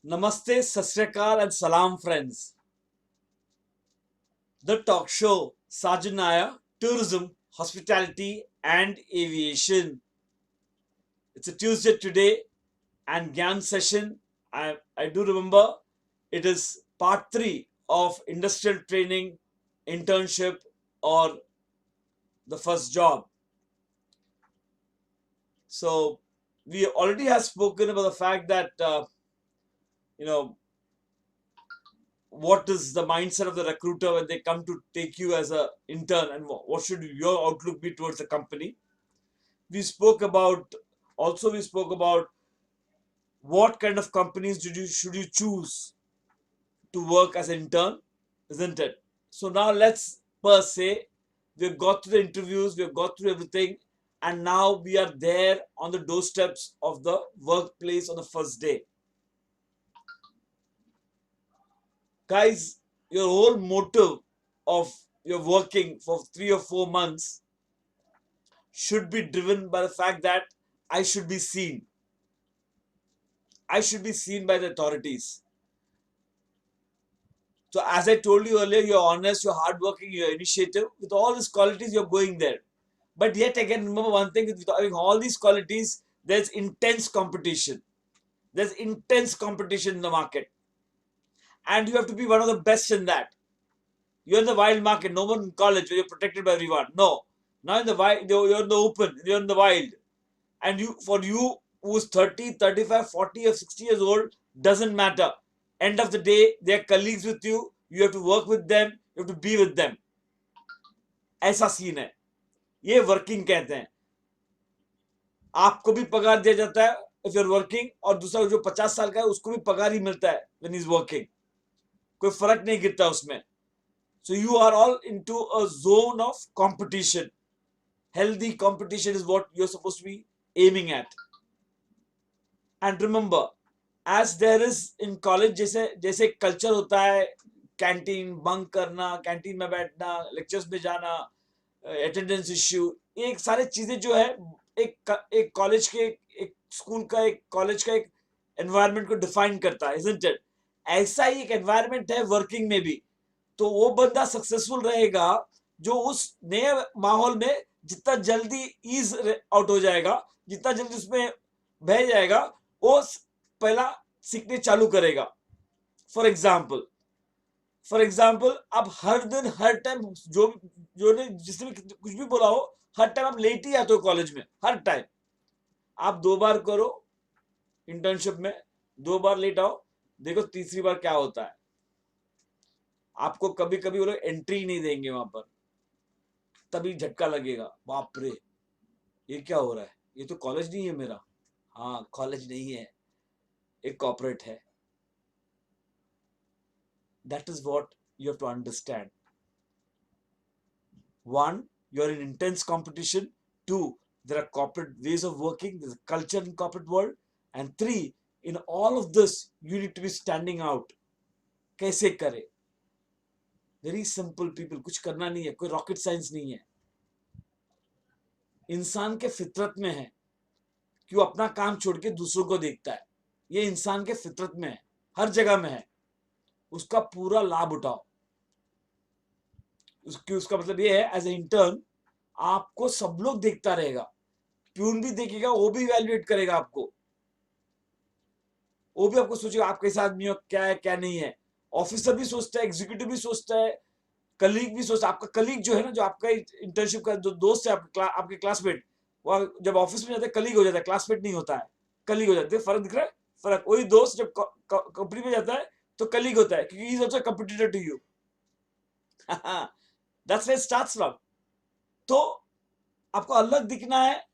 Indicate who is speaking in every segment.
Speaker 1: Namaste, Sat Sri Akal and Salam friends. The talk show Sajanaya, Tourism, Hospitality and Aviation. It's a Tuesday today and Gyan session. I do remember it is part 3 of industrial training, internship or the first job. So we already have spoken about the fact that you know what is the mindset of the recruiter when they come to take you as a intern, and what should your outlook be towards the company. We spoke about we spoke about what kind of companies should you choose to work as an intern, isn't it? So now let's per se, we've got through the interviews, we've got through everything, and now we are there on the doorsteps of the workplace on the first day. Guys, your whole motive of your working for 3 or 4 months should be driven by the fact that I should be seen. I should be seen by the authorities. So as I told you earlier, you're honest, you're hardworking, you're initiative. With all these qualities, you're going there. But yet again, remember one thing, with having all these qualities, there's intense competition. There's intense competition in the market. And you have to be one of the best in that. You're in the wild market, no one in college where you're protected by everyone. No. Now in the wild, you're in the open, you're in the wild. And for you who's 30, 35, 40 or 60 years old, doesn't matter. End of the day, they're colleagues with you. You have to work with them. You have to be with them. ऐसा scene है. ये working कहते हैं. आपको भी पगार दिया जाता है if you're working, और दूसरा जो 50 साल का है उसको भी पगार ही मिलता है when he's working. कोई फर्क नहीं गिरता उसमें. So you are all into a zone of competition. Healthy competition is what you're supposed to be aiming at. And remember, as there is in college, जैसे कल्चर होता है, कैंटीन बंक करना, canteen में बैठना, लेक्चर्स में जाना, attendance issue, ये सारे चीजें जो है एक कॉलेज के एक स्कूल का एक कॉलेज का एक एनवायरनमेंट को डिफाइन करता है, isn't it? ऐसा ही एक एनवायरनमेंट है वर्किंग में भी. तो वो बंदा सक्सेसफुल रहेगा जो उस नए माहौल में जितना जल्दी ईज आउट हो जाएगा, जितना जल्दी उसमें बह जाएगा, वो पहला सीखने चालू करेगा. फॉर एग्जाम्पल आप हर दिन हर टाइम जो ने जिसने भी कुछ भी बोला हो, हर टाइम आप लेट ही आते हो कॉलेज में. हर टाइम आप 2 बार करो इंटर्नशिप में, 2 बार लेट आओ, देखो तीसरी बार क्या होता है. आपको कभी कभी वो लोग एंट्री नहीं देंगे वहां पर. तभी झटका लगेगा, बाप रे ये क्या हो रहा है, ये तो कॉलेज नहीं है मेरा. हाँ, कॉलेज नहीं है, एक कॉर्पोरेट है. That is what you have to understand. 1, you're in intense competition. 2, there are corporate ways of working, there's a culture in corporate world. And 3, in all of this, you need to be standing out. कैसे करे? Very simple people. कुछ करना नहीं है, कोई rocket science नहीं है. इंसान के फितरत में है कि वो अपना काम छोड़ के दूसरों को देखता है. ये इंसान के फितरत में है, हर जगह में है. उसका पूरा लाभ उठाओ. उसका मतलब ये है, एज ए इंटर्न आपको सब लोग देखता रहेगा. प्यून भी देखेगा, वो भी इवैल्यूएट करेगा आपको. वो भी आपको सोचेगा आप कैसा आदमी हो, क्या है क्या नहीं है. ऑफिसर भी सोचता है, एग्जीक्यूटिव भी सोचता है, कलीग भी सोचता है. आपका कलीग जो है ना, जो आपका इंटर्नशिप का जो दोस्त है, आपके क्लासमेट, वो जब ऑफिस में जाता है कलीग हो जाता है, क्लासमेट नहीं होता है, कलीग हो जाते हैं. फर्क दिख रहा है? फर्क. वही दोस्त जब कंपनी में जाता है तो कलीग होता है, क्योंकि he is also competitor to you. That's where it starts from. तो आपको अलग दिखना है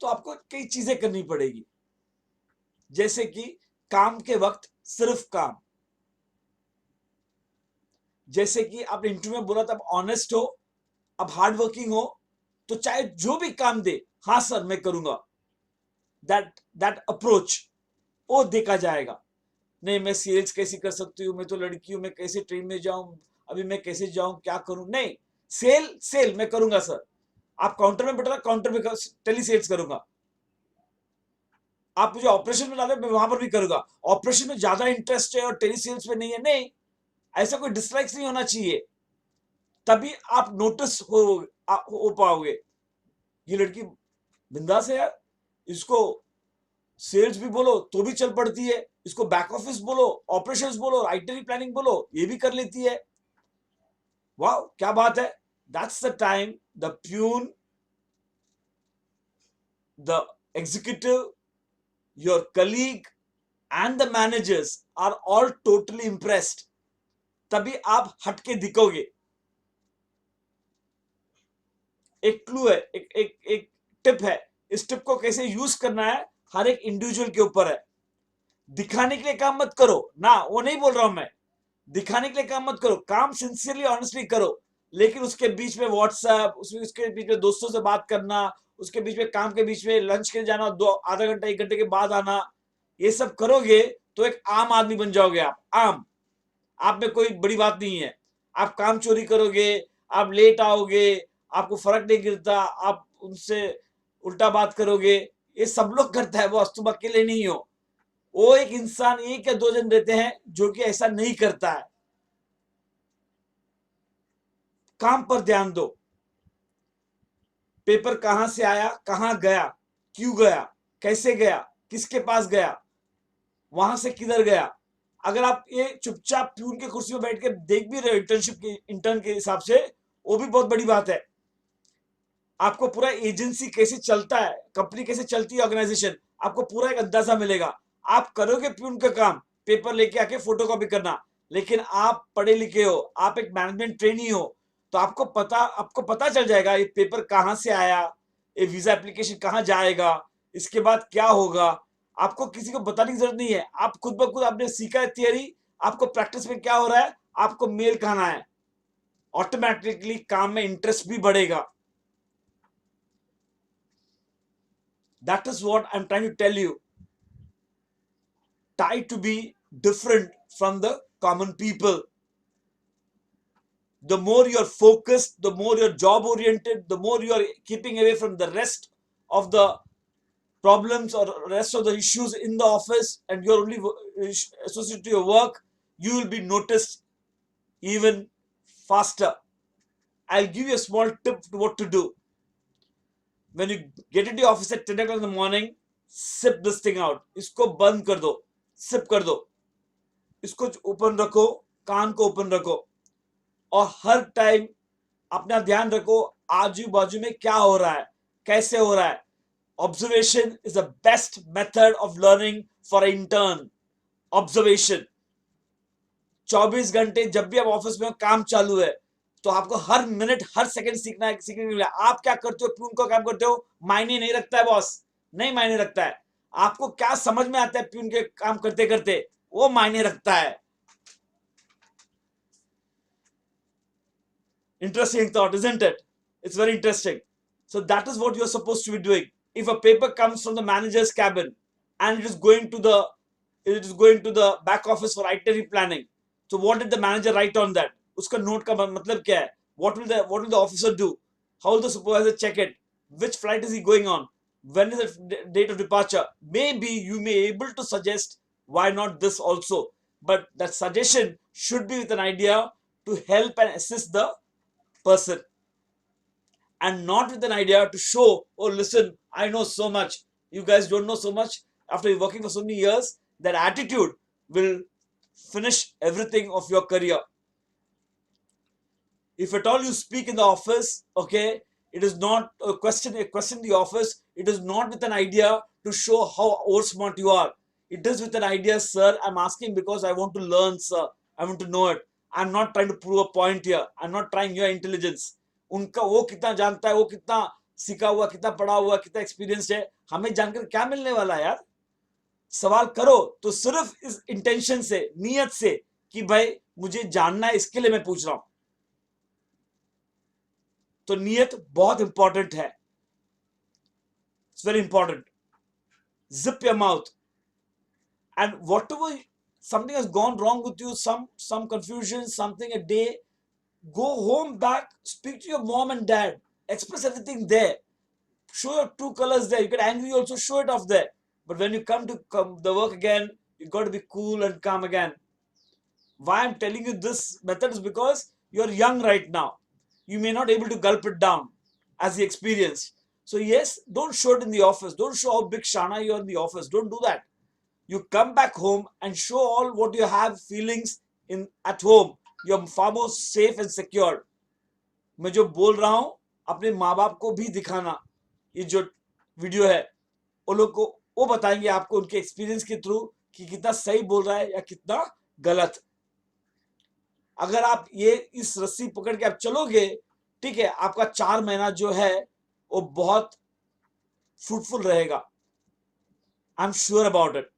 Speaker 1: तो आपको कई चीजें करनी पड़ेगी. जैसे कि काम के वक्त सिर्फ काम. जैसे कि आपने इंटरव्यू में बोला था, आप ऑनेस्ट हो, आप हार्ड वर्किंग हो, तो चाहे जो भी काम दे, हाँ सर मैं करूंगा. दैट अप्रोच वो देखा जाएगा. नहीं मैं सेल्स कैसे कर सकती हूँ, मैं तो लड़की हूं, मैं कैसे ट्रेन में जाऊं, अभी मैं कैसे जाऊं, क्या करूं. नहीं, सेल मैं करूंगा सर. आप काउंटर में बैठा, काउंटर में टेली सेल्स करूंगा. आप मुझे ऑपरेशन में डालो, मैं वहां पर भी करूंगा। ऑपरेशन में ज्यादा इंटरेस्ट है और टेली सेल्स में नहीं है, नहीं, ऐसा कोई डिसलाइक्स नहीं होना चाहिए, तभी आप नोटिस हो पाओगे। ये लड़की बिंदास है यार, इसको सेल्स भी बोलो तो भी चल पड़ती है, इसको बैक ऑफिस बोलो, ऑपरेशंस बोलो, आइटनरी प्लानिंग बोलो, ये भी कर लेती है। वाह, क्या बात है। That's the time the peon, the executive, your colleague and the managers are all totally impressed. तभी आप हटके दिखोगे। एक क्लू है, एक टिप है। इस टिप को कैसे यूज करना है हर एक इंडिविजुअल के ऊपर है। दिखाने के लिए काम मत करो ना, वो नहीं बोल रहा हूं मैं, दिखाने के लिए काम मत करो, काम सिंसियरली ऑनेस्टली करो, लेकिन उसके बीच में व्हाट्सएप, उसके बीच में दोस्तों से बात करना, उसके बीच में काम के बीच में लंच के लिए जाना, दो आधा घंटा एक घंटे के बाद आना, ये सब करोगे तो एक आम आदमी बन जाओगे आप। आम, आप में कोई बड़ी बात नहीं है। आप काम चोरी करोगे, आप लेट आओगे, आपको फर्क नहीं गिरता, आप उनसे उल्टा बात करोगे, ये सब लोग करता है, वो तुम अकेले नहीं हो। वो एक इंसान, एक या दो जन रहते हैं जो कि ऐसा नहीं करता है। काम पर ध्यान दो। पेपर कहां से आया, कहां गया, क्यों गया, कैसे गया, किसके पास गया, वहां से किधर गया। अगर आप ये चुपचाप प्यून के कुर्सी में बैठ के देख भी रहे हो इंटर्नशिप के इंटर्न के हिसाब से, वो भी बहुत बड़ी बात है। आपको पूरा एजेंसी कैसे चलता है, कंपनी कैसे चलती है, ऑर्गेनाइजेशन, आपको पूरा एक अंदाजा मिलेगा। आप करोगे प्यून का काम, पेपर लेके आके फोटो कॉपी करना, लेकिन आप पढ़े लिखे हो, आप एक मैनेजमेंट ट्रेनी हो, तो आपको पता चल जाएगा ये पेपर कहां से आया, ये वीजा एप्लीकेशन कहां जाएगा, इसके बाद क्या होगा। आपको किसी को बताने की जरूरत नहीं है, आप खुद ब खुद आपने सीखा है थियरी, आपको प्रैक्टिस में क्या हो रहा है, आपको मेल कहना है, ऑटोमेटिकली काम में इंटरेस्ट भी बढ़ेगा। That is what I'm trying to tell you. Try to be different from the common people. The more you're focused, the more you're job oriented, the more you're keeping away from the rest of the problems or rest of the issues in the office, and you're only associated to your work, you will be noticed even faster. I'll give you a small tip to what to do. When you get into your office at 10 o'clock in the morning, sip this thing out. इसको बंद कर दो, SIP कर दो, इसको open रखो, कान को open रखो, और हर टाइम अपना ध्यान रखो आजू बाजू में क्या हो रहा है, कैसे हो रहा है। Observation is the best method of learning for intern. Observation 24 घंटे जब भी आप ऑफिस में काम चालू है, तो आपको हर मिनट हर सेकंड सीखने के लिए। आप क्या करते हो, प्यून का काम करते हो, मायने नहीं रखता है बॉस, नहीं मायने रखता है। आपको क्या समझ में आता है प्यून के काम करते करते, वो मायने रखता है। Interesting thought, isn't it? It's very interesting. So that is what you're supposed to be doing. If a paper comes from the manager's cabin and it is going to the back office for itinerary planning, so what did the manager write on that? Uska note ka matlab kya hai? What will the officer do? How will the supervisor check it? Which flight is he going on? When is the date of departure? Maybe you may be able to suggest why not this also, but that suggestion should be with an idea to help and assist the person, and not with an idea to show, oh listen, I know so much, you guys don't know so much. After working for so many years, that attitude will finish everything of your career. If at all you speak in the office, okay, it is not a question in the office, it is not with an idea to show how oversmart you are. It is with an idea, sir, I'm asking because I want to learn, sir, I want to know it. I'm not trying to prove a point here, I'm not trying your intelligence. उनका वो कितना जानता है, वो कितना सीखा हुआ, कितना पढ़ा हुआ, कितना एक्सपीरियंस है, हमें जानकर क्या मिलने वाला है यार। सवाल करो तो सिर्फ इस इंटेंशन से, नियत से, कि भाई मुझे जानना है, इसके लिए मैं पूछ रहा हूं। तो नियत बहुत इंपॉर्टेंट है, it's very important. zip your mouth, and whatever something has gone wrong with you, some confusion, something a day, go home, back, speak to your mom and dad, express everything there, show your true colors there. You get angry also, show it off there, But when you come to the work again, you got to be cool and calm again. Why I'm telling you this method is because you're young right now. You may not able to gulp it down as the experience. So yes, don't show it in the office. Don't show how big Shana you are in the office. Don't do that. You come back home and show all what you have feelings in at home. You're far more safe and secure. मैं जो बोल रहा हूँ अपने माँ बाप को भी दिखाना. ये जो वीडियो है वो लोग को वो बताएंगे आपको उनके एक्सपीरियंस के थ्रू कि कितना सही बोल रहा है या कितना गलत. अगर आप ये इस रस्सी पकड़ के आप चलोगे, ठीक है, आपका 4 महीना जो है वो बहुत फ्रूटफुल रहेगा. I am sure about it.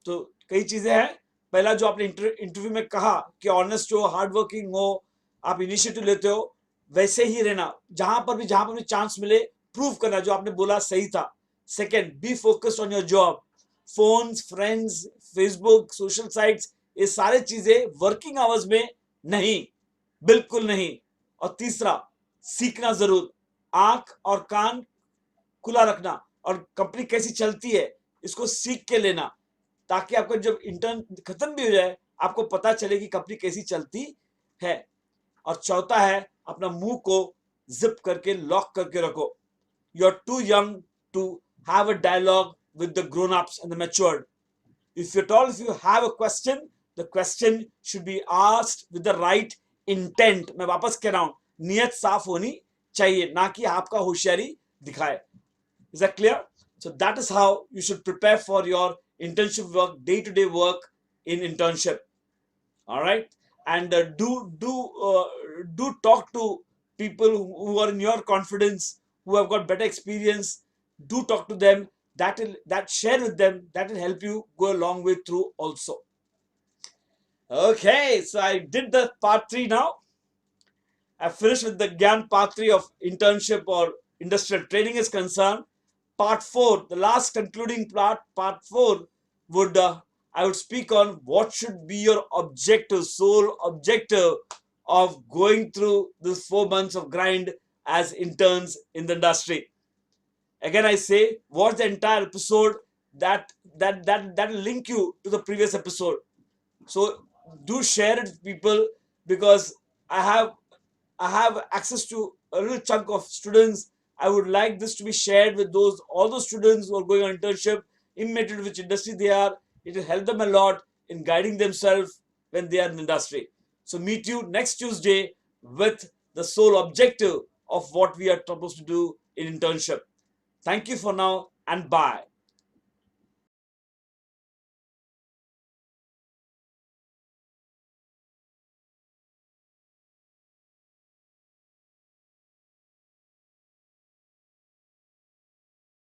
Speaker 1: तो कई चीजें हैं. पहला जो आपने इंटरव्यू में कहा कि ऑनेस्ट हो, हार्ड वर्किंग हो, आप इनिशिएटिव लेते हो, वैसे ही रहना. जहां पर भी चांस मिले प्रूव करना जो आपने बोला सही था. Second, be focused on your job. Phones, friends, Facebook, social sites, ये सारे चीजें वर्किंग आवर्स में नहीं, बिल्कुल नहीं. और तीसरा, सीखना जरूर. आंख और कान खुला रखना और कंपनी कैसी चलती है इसको सीख के लेना, ताकि आपका जब इंटर्न खत्म भी हो जाए आपको पता चले कि कंपनी कैसी चलती है. और चौथा है, अपना मुंह को जिप करके लॉक करके रखो. You are too young to have a dialogue with the grown-ups and the matured. If you have a question, the question should be asked with the right intent. मैं वापस कह रहा हूं, नियत साफ होनी चाहिए, ना कि आपका होशियारी दिखाए. Is that clear? So that is how you should prepare for your internship work, day-to-day work in internship. All right, and do talk to people who are in your confidence, who have got better experience. Do talk to them. That share with them. That will help you go a long way through also. Okay, so I did the part 3 now. I finished with the Gyan part 3 of internship or industrial training is concerned. Part 4, the last concluding part 4 would I would speak on what should be your objective, sole objective of going through this 4 months of grind as interns in the industry. Again, I say, watch the entire episode. That will link you to the previous episode. So do share it with people, because I have access to a little chunk of students. I would like this to be shared with all those students who are going on internship, immediately which industry they are. It will help them a lot in guiding themselves when they are in the industry. So meet you next Tuesday with the sole objective of what we are supposed to do in internship. Thank you for now and bye.